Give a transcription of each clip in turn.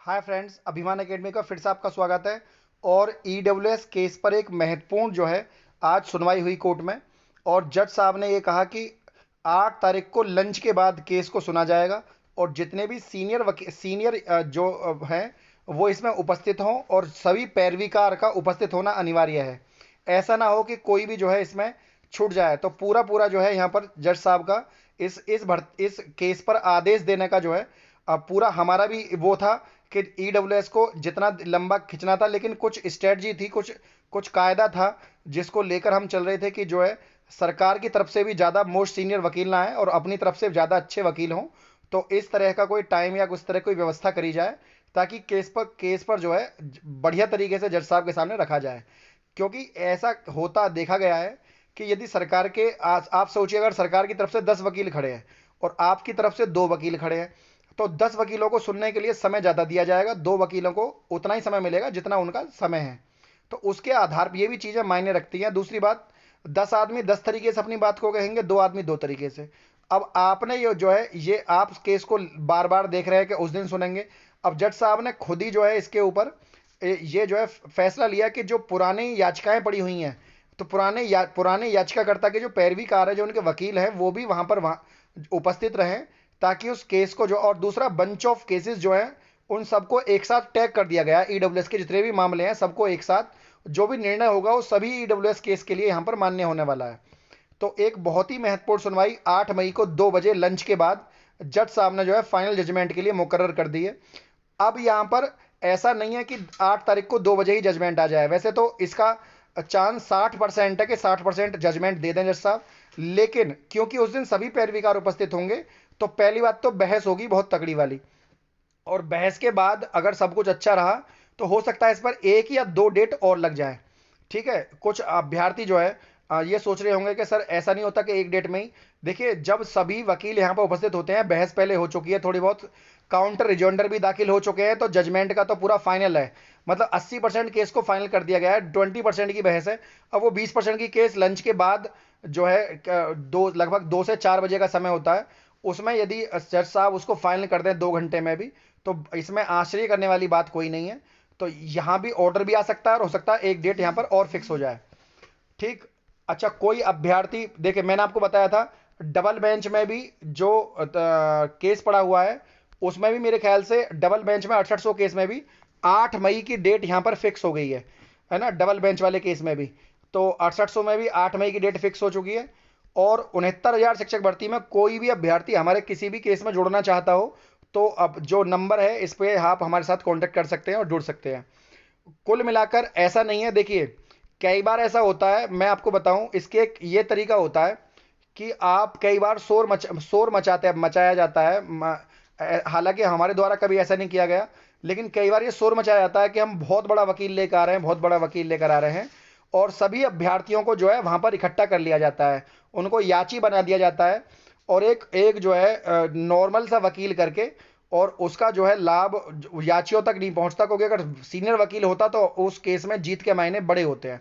Hi friends, अभिमान academy का फिर से आपका स्वागत है। और ईडब्ल्यूएस केस पर एक महत्वपूर्ण जो है आज सुनवाई हुई कोर्ट में। और जज साहब ने ये कहा कि 8 तारीख को लंच के बाद केस को सुना जाएगा और जितने भी सीनियर जो हैं वो इसमें उपस्थित हों और सभी पैरवीकार का उपस्थित होना अनिवार्य है। ऐसा ना हो कि कोई भी जो है इसमें छूट जाए। तो पूरा पूरा जो है यहाँ पर जज साहब का इस केस पर आदेश देने का जो है पूरा हमारा भी वो था कि ईडब्ल्यूएस को जितना लंबा खींचना था, लेकिन कुछ स्ट्रेटजी थी, कुछ कुछ कायदा था जिसको लेकर हम चल रहे थे कि जो है सरकार की तरफ से भी ज़्यादा मोस्ट सीनियर वकील ना आए और अपनी तरफ से ज़्यादा अच्छे वकील हों। तो इस तरह का कोई टाइम या उस तरह कोई व्यवस्था करी जाए ताकि केस पर जो है बढ़िया तरीके से जज साहब के सामने रखा जाए। क्योंकि ऐसा होता देखा गया है कि यदि सरकार के आप सोचिए, अगर सरकार की तरफ से 10 वकील खड़े हैं और आपकी तरफ से 2 वकील खड़े हैं, तो 10 वकीलों को सुनने के लिए समय ज़्यादा दिया जाएगा, 2 वकीलों को उतना ही समय मिलेगा जितना उनका समय है। तो उसके आधार पर ये भी चीज़ें मायने रखती हैं। दूसरी बात, 10 आदमी 10 तरीके से अपनी बात को कहेंगे, 2 आदमी 2 तरीके से। अब आपने ये जो है ये आप केस को बार बार देख रहे हैं कि उस दिन सुनेंगे। अब जज साहब ने खुद ही जो है इसके ऊपर ये जो है फैसला लिया कि जो पुरानी याचिकाएं पड़ी हुई हैं, तो पुराने याचिकाकर्ता के जो पैरवीकार है, जो उनके वकील हैं, वो भी वहाँ उपस्थित रहें ताकि उस केस को जो, और दूसरा बंच ऑफ केसेस जो है उन सबको एक साथ टैग कर दिया गया है। ईडब्ल्यूएस के जितने भी मामले हैं सबको एक साथ, जो भी निर्णय होगा वो सभी ईडब्ल्यूएस केस के लिए यहाँ पर मान्य होने वाला है। तो एक बहुत ही महत्वपूर्ण सुनवाई 8 मई को 2 बजे लंच के बाद जज साहब ने जो है फाइनल जजमेंट के लिए मुकर्रर कर दी है। अब यहाँ पर ऐसा नहीं है कि 8 तारीख को 2 बजे ही जजमेंट आ जाए। वैसे तो इसका चांस 60% है कि 60% जजमेंट दे दें जज साहब, लेकिन क्योंकि उस दिन सभी पैरवीकार उपस्थित होंगे तो पहली बात तो बहस होगी बहुत तगड़ी वाली। और बहस के बाद अगर सब कुछ अच्छा रहा तो हो सकता है इस पर 1 या 2 डेट और लग जाए। ठीक है, कुछ अभ्यर्थी जो है ये सोच रहे होंगे कि सर ऐसा नहीं होता कि एक डेट में ही। देखिए, जब सभी वकील यहाँ पर उपस्थित होते हैं, बहस पहले हो चुकी है, थोड़ी बहुत काउंटर रिजॉइंडर भी दाखिल हो चुके हैं, तो जजमेंट का तो पूरा फाइनल है। मतलब 80% केस को फाइनल कर दिया गया है, 20% की बहस है। अब वो 20% की केस लंच के बाद जो है लगभग 2 से 4 बजे का समय होता है, उसमें यदि जज साहब उसको फाइनल कर दें 2 घंटे में भी, तो इसमें आश्चर्य करने वाली बात कोई नहीं है। तो यहाँ भी ऑर्डर भी आ सकता है और हो सकता है एक डेट यहाँ पर और फिक्स हो जाए। ठीक। अच्छा, कोई अभ्यर्थी, देखिए मैंने आपको बताया था डबल बेंच में भी जो केस पड़ा हुआ है, उसमें भी मेरे ख्याल से डबल बेंच में 6800 केस में भी 8 मई की डेट यहाँ पर फिक्स हो गई है ना, डबल बेंच वाले केस में भी। तो 6800 में भी 8 मई की डेट फिक्स हो चुकी है। और 69,000 शिक्षक भर्ती में कोई भी अभ्यर्थी हमारे किसी भी केस में जुड़ना चाहता हो तो अब जो नंबर है इस पे आप हमारे साथ कांटेक्ट कर सकते हैं और जुड़ सकते हैं। कुल मिलाकर ऐसा नहीं है, देखिए कई बार ऐसा होता है, मैं आपको बताऊं, इसके एक ये तरीका होता है कि आप कई बार शोर मचाया जाता है। हालांकि हमारे द्वारा कभी ऐसा नहीं किया गया, लेकिन कई बार ये शोर मचाया जाता है कि हम बहुत बड़ा वकील लेकर आ रहे हैं, बहुत बड़ा वकील लेकर आ रहे हैं, और सभी अभ्यर्थियों को जो है वहां पर इकट्ठा कर लिया जाता है, उनको याची बना दिया जाता है, और एक एक जो है नॉर्मल सा वकील करके, और उसका जो है लाभ याचियों तक नहीं पहुंचता, क्योंकि अगर सीनियर वकील होता तो उस केस में जीत के मायने बड़े होते हैं।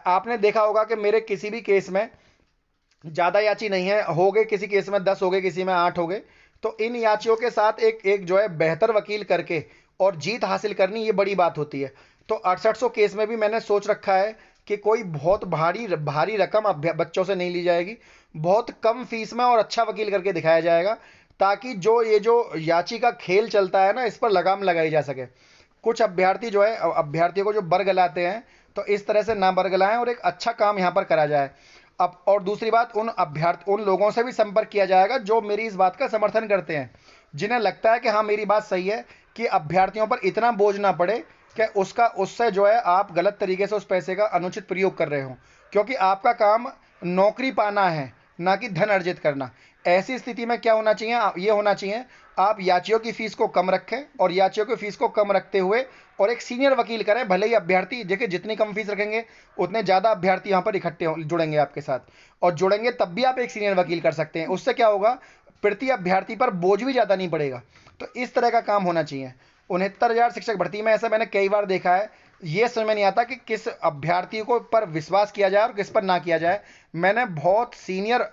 आपने देखा होगा कि मेरे किसी भी केस में ज़्यादा याची नहीं है, हो गए किसी केस में 10 हो गए, किसी में 8 हो गए। तो इन याचियों के साथ एक एक जो है बेहतर वकील करके और जीत हासिल करनी, ये बड़ी बात होती है। तो 6800 केस में भी मैंने सोच रखा है कि कोई बहुत भारी भारी रकम बच्चों से नहीं ली जाएगी, बहुत कम फीस में और अच्छा वकील करके दिखाया जाएगा, ताकि जो याची का खेल चलता है ना, इस पर लगाम लगाई जा सके। कुछ अभ्यर्थी जो है अभ्यर्थियों को जो बरगलाते हैं, तो इस तरह से ना बरगलाएं और एक अच्छा काम यहाँ पर करा जाए। अब और दूसरी बात, उन लोगों से भी संपर्क किया जाएगा जो मेरी इस बात का समर्थन करते हैं, जिन्हें लगता है कि हाँ मेरी बात सही है, कि अभ्यर्थियों पर इतना बोझ ना पड़े कि उससे जो है आप गलत तरीके से उस पैसे का अनुचित प्रयोग कर रहे हो। क्योंकि आपका काम नौकरी पाना है, ना कि धन अर्जित करना। ऐसी स्थिति में क्या होना चाहिए, ये होना चाहिए आप याचियों की फीस को कम रखें, और याचियों की फीस को कम रखते हुए और एक सीनियर वकील करें। भले ही अभ्यर्थी, देखिए जितनी कम फीस रखेंगे उतने ज़्यादा अभ्यर्थी यहाँ पर इकट्ठे जुड़ेंगे आपके साथ, और जुड़ेंगे तब भी आप एक सीनियर वकील कर सकते हैं। उससे क्या होगा, प्रति अभ्यर्थी पर बोझ भी ज़्यादा नहीं पड़ेगा। तो इस तरह का काम होना चाहिए। 69,000 शिक्षक भर्ती में ऐसा मैंने कई बार देखा है, ये समझ में नहीं आता कि किस अभ्यर्थी को पर विश्वास किया जाए और किस पर ना किया जाए। मैंने बहुत सीनियर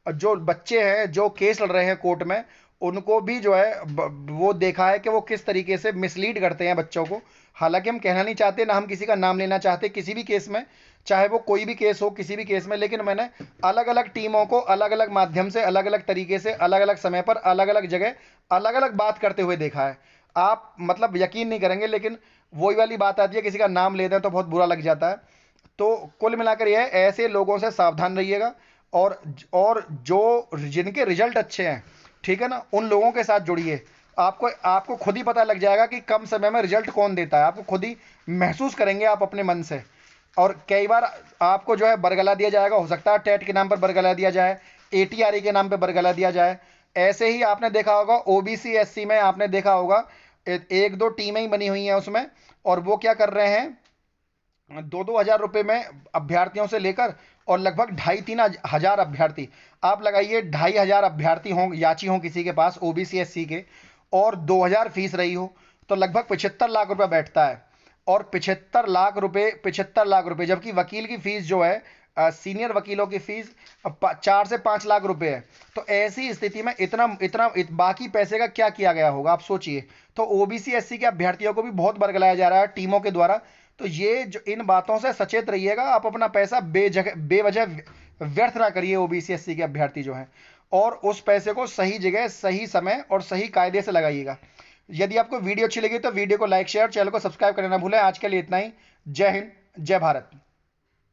जो बच्चे हैं जो केस लड़ रहे हैं कोर्ट में, उनको भी जो है वो देखा है कि वो किस तरीके से मिसलीड करते हैं बच्चों को। हालांकि हम कहना नहीं चाहते, ना हम किसी का नाम लेना चाहते किसी भी केस में, चाहे वो कोई भी केस हो किसी भी केस में, लेकिन मैंने अलग अलग टीमों को अलग अलग माध्यम से, अलग अलग तरीके से, अलग अलग समय पर, अलग अलग जगह, अलग अलग बात करते हुए देखा है। आप मतलब यकीन नहीं करेंगे, लेकिन वही वाली बात आती है, किसी का नाम लेते हैं तो बहुत बुरा लग जाता है। तो कुल मिलाकर यह है, ऐसे लोगों से सावधान रहिएगा। और जो जिनके रिजल्ट अच्छे हैं, ठीक है ना, उन लोगों के साथ जुड़िए। आपको आपको खुद ही पता लग जाएगा कि कम समय में रिजल्ट कौन देता है। आपको खुद ही महसूस करेंगे आप अपने मन से। और कई बार आपको जो है बरगला दिया जाएगा, हो सकता है टेट के नाम पर बरगला दिया जाए, एटीआरई के नाम पर बरगला दिया जाए। ऐसे ही आपने देखा होगा ओबीसी एससी में, आपने देखा होगा एक दो टीमें ही बनी हुई हैं उसमें, और वो क्या कर रहे हैं, 2-2 हज़ार रुपए में अभ्यर्थियों से लेकर, और लगभग 2,500-3,000 अभ्यर्थी, आप लगाइए 2,500 अभ्यर्थी हों, याची हों किसी के पास ओबीसी एससी के, और 2,000 फीस रही हो, तो लगभग 75 लाख रुपए बैठता है। और 75 लाख रुपए, जबकि वकील की फीस जो है, सीनियर वकीलों की फीस 4 से 5 लाख रुपए है। तो ऐसी स्थिति में बाकी पैसे का क्या किया गया होगा, आप सोचिए। तो ओबीसी एससी के अभ्यर्थियों को भी बहुत बरगलाया जा रहा है टीमों के द्वारा। तो ये जो इन बातों से सचेत रहिएगा, आप अपना पैसा बेवजह व्यर्थ ना करिए, ओबीसी एससी के अभ्यर्थी जो हैं। और उस पैसे को सही जगह, सही समय और सही कायदे से लगाइएगा। यदि आपको वीडियो अच्छी लगी तो वीडियो को लाइक, शेयर, चैनल को सब्सक्राइब करना ना भूलें। आज के लिए इतना ही। जय हिंद, जय भारत।